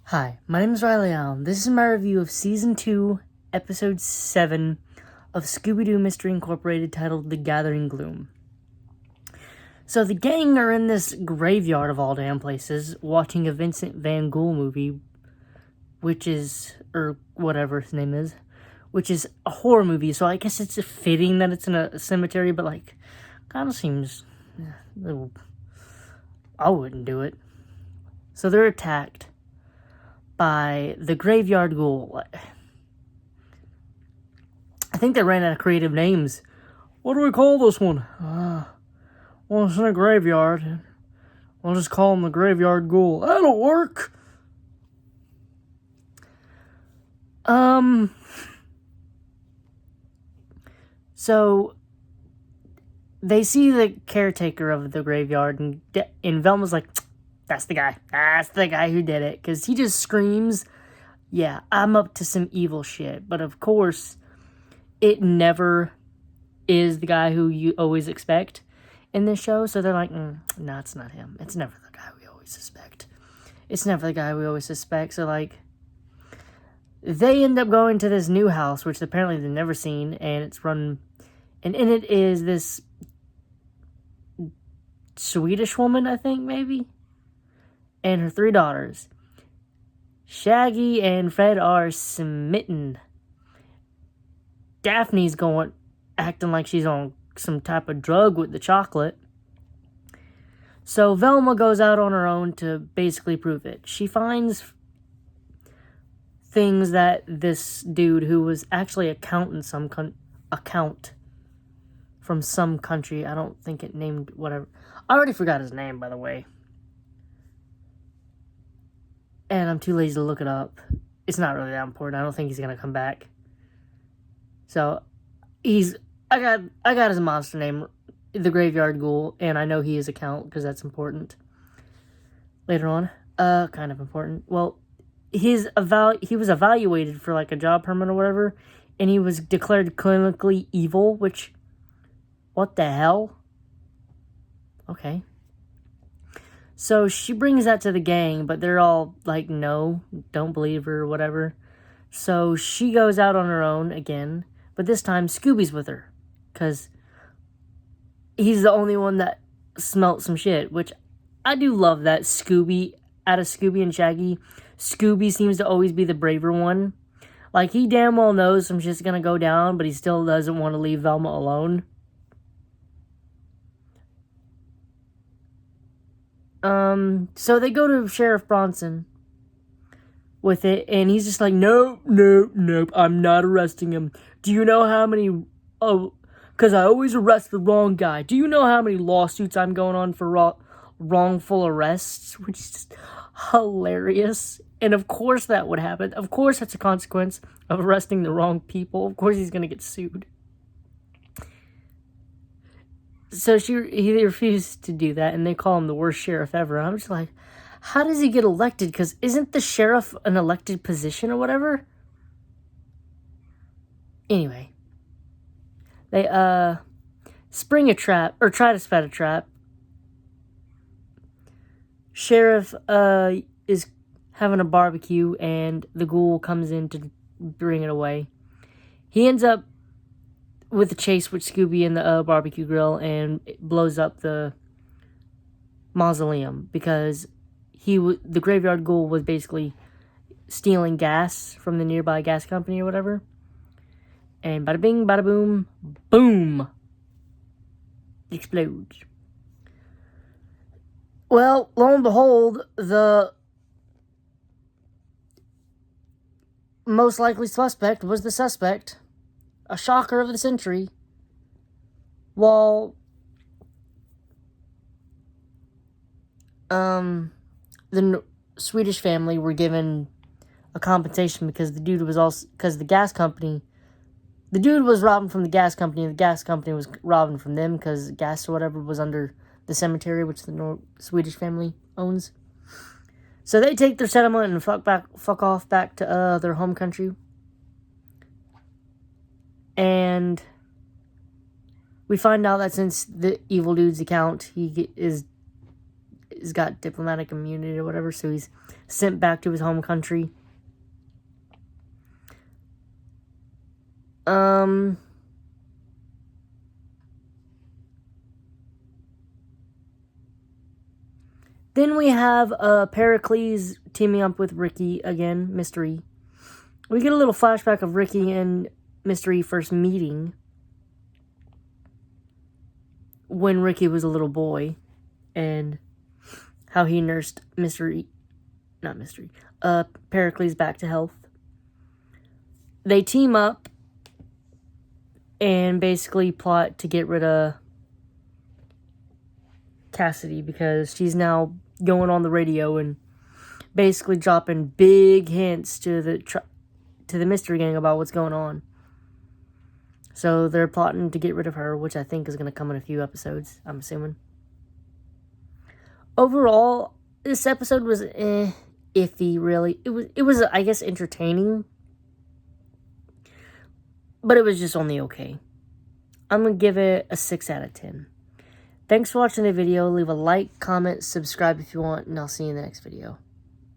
Hi, my name is Riley Allen. This is my review of Season 2, Episode 7 of Scooby-Doo Mystery Incorporated titled The Gathering Gloom. So the gang are in this graveyard of all damn places, watching a Vincent Van Gogh movie, which is, or whatever his name is, which is a horror movie, so I guess it's fitting that it's in a cemetery, but kind of seems, I wouldn't do it. So they're attacked by the Graveyard Ghoul. I think they ran out of creative names. What do we call this one? Well, it's in a graveyard. We'll just call him the Graveyard Ghoul. That'll work! So, they see the caretaker of the graveyard, and Velma's like, that's the guy. That's the guy who did it. Because he just screams, yeah, I'm up to some evil shit. But of course, it never is the guy who you always expect in this show. So they're like, no, it's not him. It's never the guy we always suspect. So, they end up going to this new house, which apparently they've never seen. And it's run... And in it is this Swedish woman, I think, maybe? And her 3 daughters. Shaggy and Fred are smitten. Daphne's acting like she's on some type of drug with the chocolate. So Velma goes out on her own to basically prove it. She finds things that this dude, who was actually account from some country, I don't think it named whatever. I already forgot his name, by the way. And I'm too lazy to look it up. It's not really that important. I don't think he's gonna come back. So, I got his monster name, the Graveyard Ghoul, and I know he is a count, because that's important. Later on. Kind of important. Well, he was evaluated for, a job permit or whatever, and he was declared clinically evil, which... What the hell? Okay. So she brings that to the gang, but they're all like, no, don't believe her or whatever. So she goes out on her own again, but this time Scooby's with her, because he's the only one that smelt some shit, which I do love that out of Scooby and Shaggy, Scooby seems to always be the braver one. He damn well knows some shit's gonna go down, but he still doesn't want to leave Velma alone. So they go to Sheriff Bronson with it, and he's just like, nope, I'm not arresting him. Do you know how many, because I always arrest the wrong guy. Do you know how many lawsuits I'm going on for wrongful arrests? Which is just hilarious. And of course that would happen. Of course that's a consequence of arresting the wrong people. Of course he's going to get sued. So he refused to do that, and they call him the worst sheriff ever. I'm just like, how does he get elected? Because isn't the sheriff an elected position or whatever? Anyway. They, spring a trap, or try to set a trap. Sheriff, is having a barbecue, and the ghoul comes in to bring it away. He ends up with a chase with Scooby in the barbecue grill, and it blows up the mausoleum because the Graveyard Ghoul was basically stealing gas from the nearby gas company or whatever. And bada bing, bada boom, boom! It explodes. Well, lo and behold, the most likely suspect was the suspect. A shocker of the century. While the Swedish family were given a compensation because the dude was the dude was robbing from the gas company, and the gas company was robbing from them because gas or whatever was under the cemetery, which the Swedish family owns. So they take their settlement and fuck off back to their home country. And we find out that since the evil dude's account, he is he's got diplomatic immunity or whatever, so he's sent back to his home country. Then we have Pericles teaming up with Ricky again, Mystery. We get a little flashback of Ricky and Mystery first meeting when Ricky was a little boy, and how he nursed Pericles back to health. They team up and basically plot to get rid of Cassidy, because she's now going on the radio and basically dropping big hints to the Mystery Gang about what's going on. So they're plotting to get rid of her, which I think is going to come in a few episodes, I'm assuming. Overall, this episode was iffy, really. It was I guess entertaining, but it was just only okay. I'm going to give it a 6 out of 10. Thanks for watching the video. Leave a like, comment, subscribe if you want, and I'll see you in the next video.